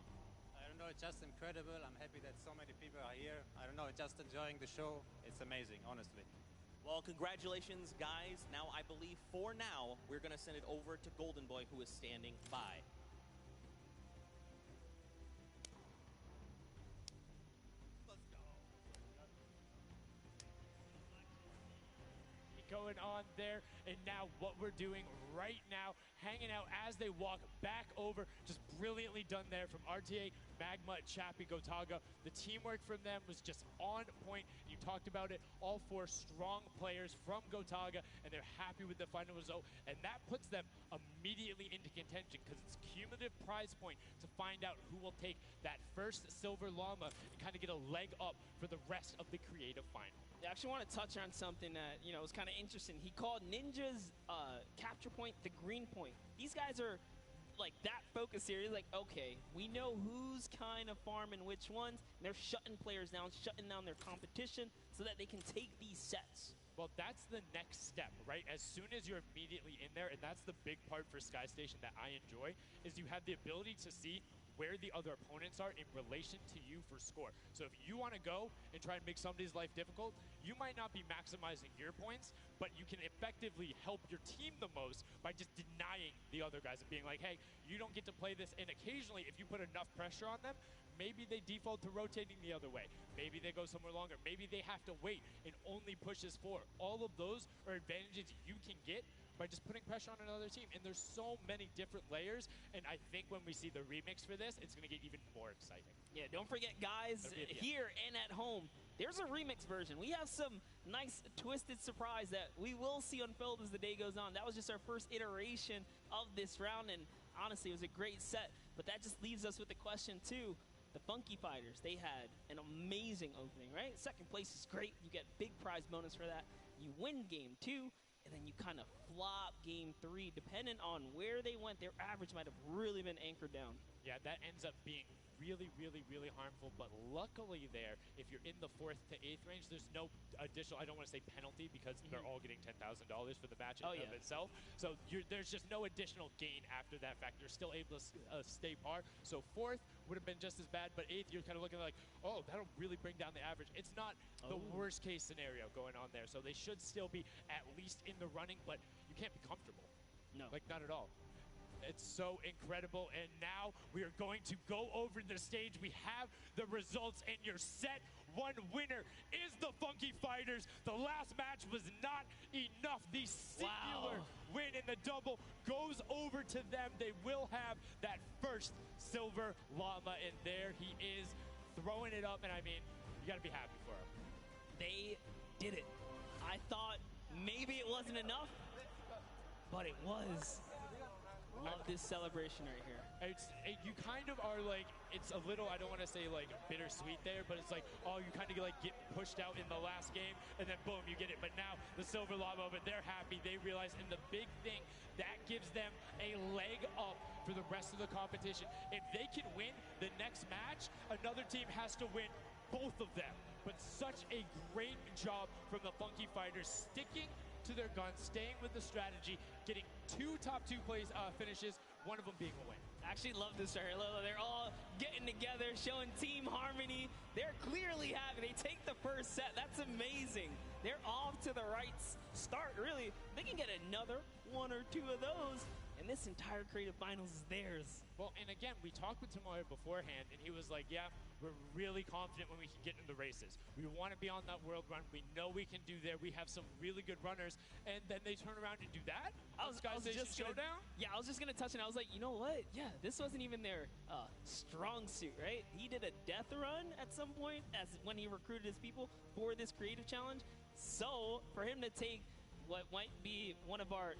Speaker 6: I don't know, it's just incredible. I'm happy that so many people are here. I don't know, just enjoying the show. It's amazing, honestly.
Speaker 10: Well, congratulations, guys. Now, I believe for now, we're going to send it over to Golden Boy, who is standing by.
Speaker 1: Going on there, and now what we're doing right now, hanging out as they walk back over, just brilliantly done there from RTA, Magma, Chappie, Gotaga. The teamwork from them was just on point. You talked about it, all four strong players from Gotaga, and they're happy with the final result, and that puts them immediately into contention because it's cumulative prize point to find out who will take that first silver llama and kind of get a leg up for the rest of the creative final.
Speaker 2: I actually want to touch on something that, was kind of interesting. He called Ninja's capture point the green point. These guys are like that focused here. He's like, okay, we know who's kind of farming which ones. And they're shutting players down, shutting down their competition so that they can take these sets.
Speaker 1: Well, that's the next step, right? As soon as you're immediately in there, and that's the big part for Sky Station that I enjoy, is you have the ability to see where the other opponents are in relation to you for score. So if you want to go and try and make somebody's life difficult, you might not be maximizing your points, but you can effectively help your team the most by just denying the other guys and being like, hey, you don't get to play this. And occasionally, if you put enough pressure on them, maybe they default to rotating the other way. Maybe they go somewhere longer. Maybe they have to wait and only push as 4. All of those are advantages you can get by just putting pressure on another team. And there's so many different layers, and I think when we see the remix for this, it's going to get even more exciting.
Speaker 2: Yeah, don't forget, guys, here and at home, there's a remix version. We have some nice twisted surprise that we will see unfold as the day goes on. That was just our first iteration of this round, and honestly, it was a great set. But that just leaves us with the question, too. The Funky Fighters, they had an amazing opening, right? Second place is great. You get big prize bonus for that. You win game 2. And then you kind of flop game 3. Depending on where they went, their average might have really been anchored down.
Speaker 1: Yeah, that ends up being really, really, really harmful. But luckily there, if you're in the 4th to 8th range, there's no additional, I don't want to say penalty, because they're all getting $10,000 for the match of itself. So there's just no additional gain after that fact. You're still able to stay par. So 4th would have been just as bad, but 8th, you're kind of looking like, oh, that'll really bring down the average. It's not the worst case scenario going on there. So they should still be at least in the running, but you can't be comfortable.
Speaker 2: No.
Speaker 1: Like, not at all. It's so incredible, and now we are going to go over the stage. We have the results, and your set 1 winner is the Funky Fighters. The last match was not enough. The singular win in the double goes over to them. They will have that first silver llama, and there he is throwing it up, and I mean, you got to be happy for him.
Speaker 2: They did it. I thought maybe it wasn't enough, but it was. Love this celebration right here.
Speaker 1: You kind of are like, it's a little, I don't want to say like bittersweet there, but it's like, oh, you kind of like get pushed out in the last game, and then boom, you get it. But now the silver llama, but they're happy. They realize, and the big thing, that gives them a leg up for the rest of the competition. If they can win the next match, another team has to win both of them. But such a great job from the Funky Fighters, sticking to their guns, staying with the strategy, getting 2 top 2 place finishes, one of them being a win.
Speaker 2: I actually love this right here. They're all getting together, showing team harmony. They're clearly happy. They take the first set. That's amazing. They're off to the right start, really. They can get another 1 or 2 of those, and this entire creative finals is theirs.
Speaker 1: Well, and again, we talked with Tomoya beforehand, and he was like, yeah, we're really confident when we can get into the races. We want to be on that world run. We know we can do there. We have some really good runners, and then they turn around and do that?
Speaker 2: I was just
Speaker 1: Showdown?
Speaker 2: Yeah, I was just going to touch, and I was like, you know what? Yeah, this wasn't even their strong suit, right? He did a death run at some point as when he recruited his people for this creative challenge. So for him to take what might be one of our,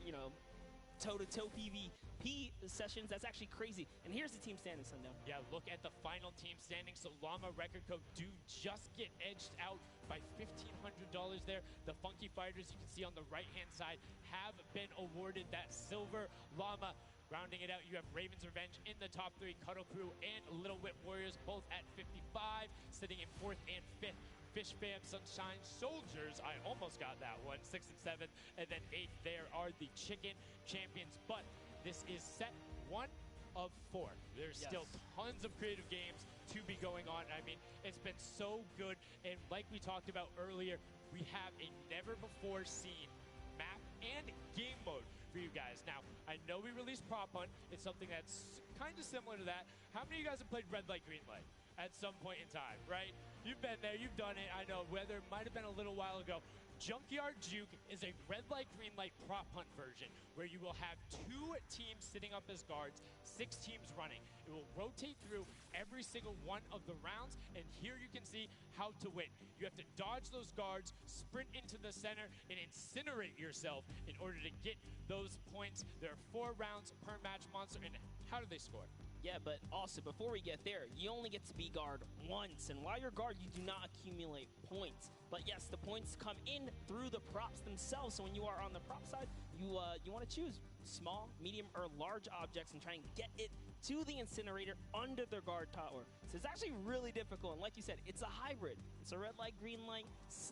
Speaker 2: toe-to-toe PvP sessions, that's actually crazy. And here's the team standings, Sundown.
Speaker 1: Yeah, look at the final team standings. So Llama Record Code do just get edged out by $1,500 there. The Funky Fighters, you can see on the right-hand side, have been awarded that silver llama. Rounding it out, you have Raven's Revenge in the top 3, Cuddle Crew and Little Whip Warriors both at 55, sitting in 4th and 5th. Fish Fam, Sunshine Soldiers, I almost got that one, 6th and 7th, and then 8th there are the Chicken Champions. But this is set 1 of 4. There's still tons of creative games to be going on. I mean, it's been so good, and like we talked about earlier, we have a never-before-seen map and game mode for you guys. Now, I know we released Prop Hunt. It's something that's kind of similar to that. How many of you guys have played Red Light, Green Light at some point in time, right? You've been there, you've done it. I know, whether it might have been a little while ago. Junkyard Juke is a red light, green light prop hunt version where you will have 2 teams sitting up as guards, 6 teams running. It will rotate through every single one of the rounds, and here you can see how to win. You have to dodge those guards, sprint into the center, and incinerate yourself in order to get those points. There are 4 rounds per match, Monster, and how do they score?
Speaker 2: Yeah, but also, before we get there, you only get to be guard once. And while you're guard, you do not accumulate points. But yes, the points come in through the props themselves. So when you are on the prop side, you want to choose small, medium, or large objects and try and get it to the incinerator under the guard tower. So it's actually really difficult. And like you said, it's a hybrid. It's a red light, green light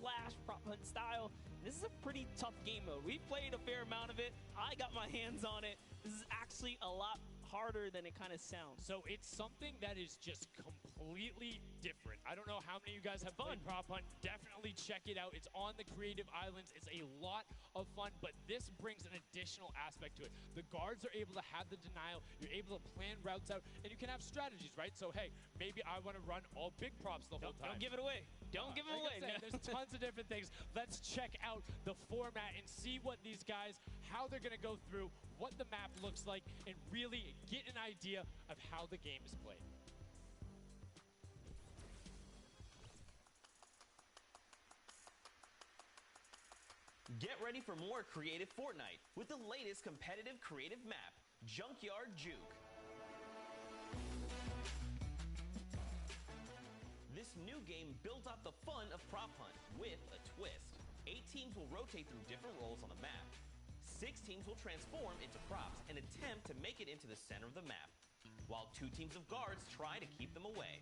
Speaker 2: / prop hunt style. This is a pretty tough game mode. We've played a fair amount of it. I got my hands on it. This is actually a lot harder than it kind of sounds.
Speaker 1: So it's something that is just completely different. I don't know how many of you guys have played Prop Hunt. Definitely check it out. It's on the Creative Islands. It's a lot of fun, but this brings an additional aspect to it. The guards are able to have the denial. You're able to plan routes out, and you can have strategies, right? So, hey, maybe I want to run all big props the whole time.
Speaker 2: Don't give it away. Don't give it away.
Speaker 1: There's tons of different things. Let's check out the format and see what these guys, how they're going to go through, what the map looks like, and really get an idea of how the game is played.
Speaker 10: Get ready for more creative Fortnite with the latest competitive creative map, Junkyard Juke. This new game builds up the fun of Prop Hunt with a twist. 8 teams will rotate through different roles on the map. 6 teams will transform into props and attempt to make it into the center of the map, while 2 teams of guards try to keep them away.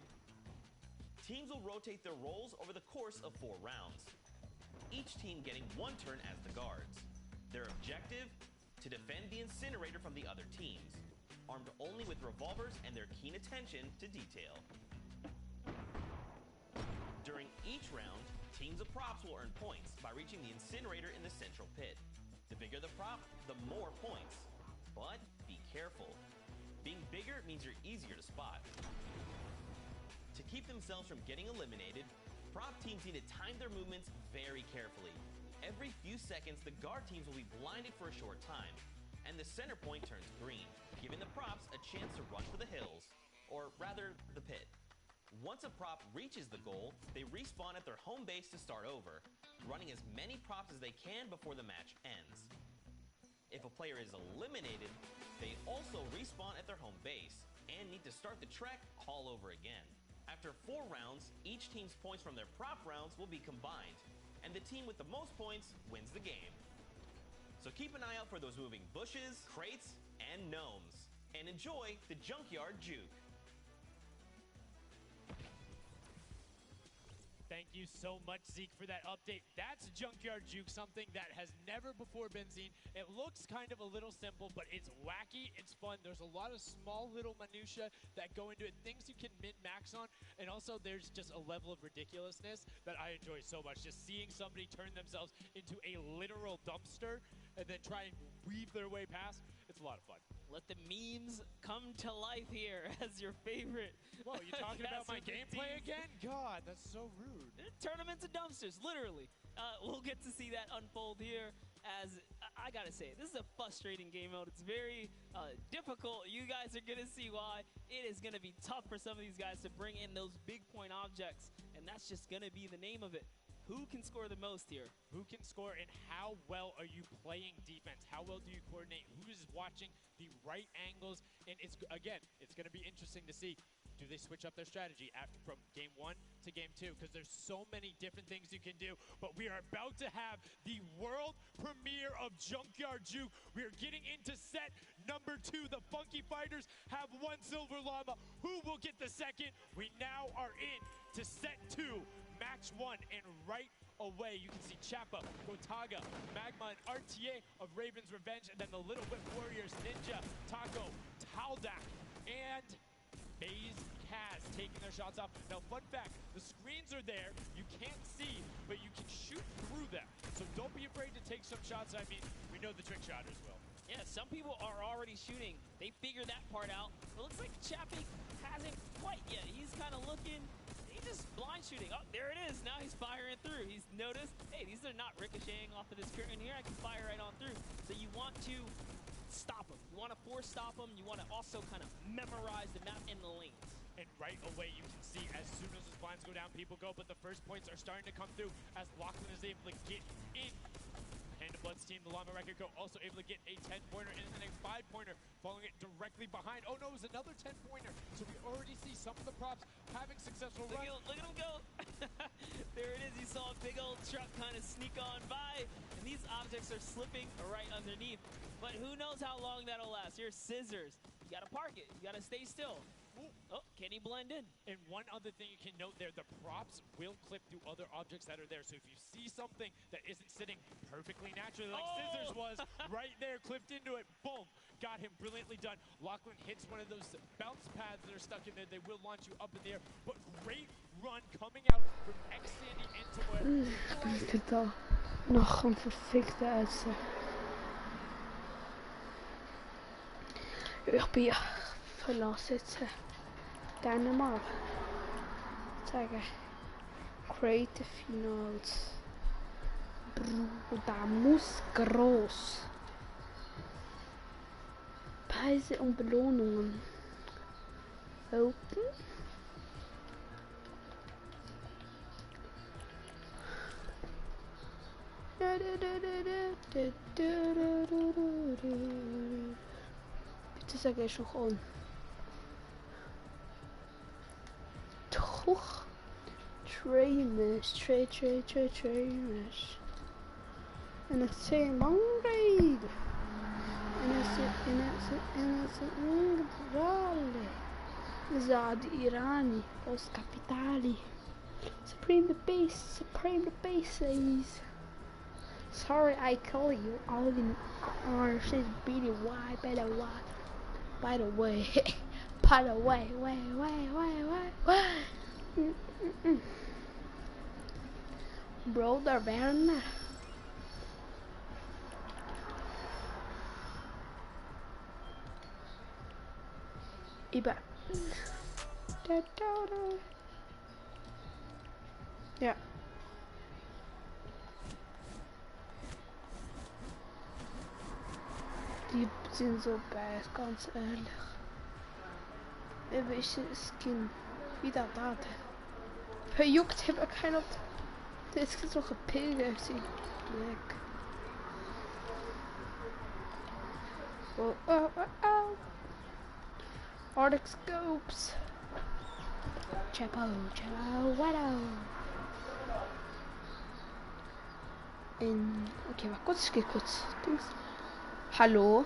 Speaker 10: Teams will rotate their roles over the course of 4 rounds, each team getting 1 turn as the guards. Their objective? To defend the incinerator from the other teams, armed only with revolvers and their keen attention to detail. During each round, teams of props will earn points by reaching the incinerator in the central pit. The bigger the prop, the more points. But be careful. Being bigger means you're easier to spot. To keep themselves from getting eliminated, prop teams need to time their movements very carefully. Every few seconds, the guard teams will be blinded for a short time, and the center point turns green, giving the props a chance to run for the hills, or rather, the pit. Once a prop reaches the goal, they respawn at their home base to start over, running as many props as they can before the match ends. If a player is eliminated, they also respawn at their home base and need to start the trek all over again. After 4 rounds, each team's points from their prop rounds will be combined, and the team with the most points wins the game. So keep an eye out for those moving bushes, crates, and gnomes, and enjoy the Junkyard Juke.
Speaker 1: Thank you so much, Zeke, for that update. That's Junkyard Juke, something that has never before been seen. It looks kind of a little simple, but it's wacky, it's fun. There's a lot of small little minutia that go into it, things you can min-max on, and also there's just a level of ridiculousness that I enjoy so much. Just seeing somebody turn themselves into a literal dumpster and then try and weave their way past, it's a lot of fun.
Speaker 2: Let the memes come to life here as your favorite.
Speaker 1: Whoa, you talking about my gameplay again? God, that's so rude.
Speaker 2: Tournaments and dumpsters, literally. We'll get to see that unfold here as, I gotta say, this is a frustrating game mode. It's very difficult. You guys are gonna see why. It is gonna be tough for some of these guys to bring in those big point objects, and that's just gonna be the name of it. Who can score the most here?
Speaker 1: Who can score, and how well are you playing defense? How well do you coordinate? Who is watching the right angles? And it's again, it's going to be interesting to see. Do they switch up their strategy from game 1 to game 2? Because there's so many different things you can do. But we are about to have the world premiere of Junkyard Juke. We are getting into set number 2. The Funky Fighters have 1 silver llama. Who will get the second? We now are in to set 2. Match 1, and right away you can see Chappa, Gotaga, Magma, and RTA of Raven's Revenge, and then the Little Whip Warriors, Ninja, Taco, Taldak, and Maze Kaz taking their shots off. Now, fun fact, the screens are there, you can't see, but you can shoot through them. So don't be afraid to take some shots. I mean, we know the trick shotters will.
Speaker 2: Yeah, some people are already shooting. They figured that part out. It looks like Chappie hasn't quite yet. He's kind of looking. He's just blind shooting. Oh, there it is. Now he's firing through. He's noticed, hey, these are not ricocheting off of this curtain here. I can fire right on through. So you want to stop them. You want to force stop them. You want to also kind of memorize the map and the lanes.
Speaker 1: And right away you can see as soon as those blinds go down, people go. But the first points are starting to come through as Lachlan is able to get in. Hand of Blood's team, the Llama Record Co. also able to get a 10-pointer and then a 5-pointer, following it directly behind. Oh no, it was another 10-pointer. So we already see some of the props having successful runs.
Speaker 2: Look at him go. There it is. You saw a big old truck kind of sneak on by, and these objects are slipping right underneath. But who knows how long that'll last. Here's Scissors. You gotta park it. You gotta stay still. Oh, can he blend in?
Speaker 1: And one other thing you can note there, the props will clip through other objects that are there. So if you see something that isn't sitting perfectly naturally like Scissors was right there, clipped into it, boom, got him brilliantly done. Lachlan hits one of those bounce pads that are stuck in there. They will launch you up in the air, but great run coming out from X-Sandy into what
Speaker 3: Ik het al nog een verfikte uitzet. Ich bin verlasse jetzt gerne mal sagen Creative Finals. Bruder muss groß. Preise und Belohnungen. Open. Bitte sag ich noch on. Toch. Trainers. Trainers. En ik zei een lang rijden. En het is een rally. Zad Irani. Los Capitali. Supreme the bases. Sorry I call you all in says Billy why by the way. By the way. Brother Werner. Iba. Ja. Die sind so bad, ganz ehrlich. Welche Skin? Wieder da. Verjuckt, heb ik geen op. Dit is nog een pilgersie. Leuk. Oh. Arctic scopes. Chapo, wow. Oké, maar kurz. Hallo?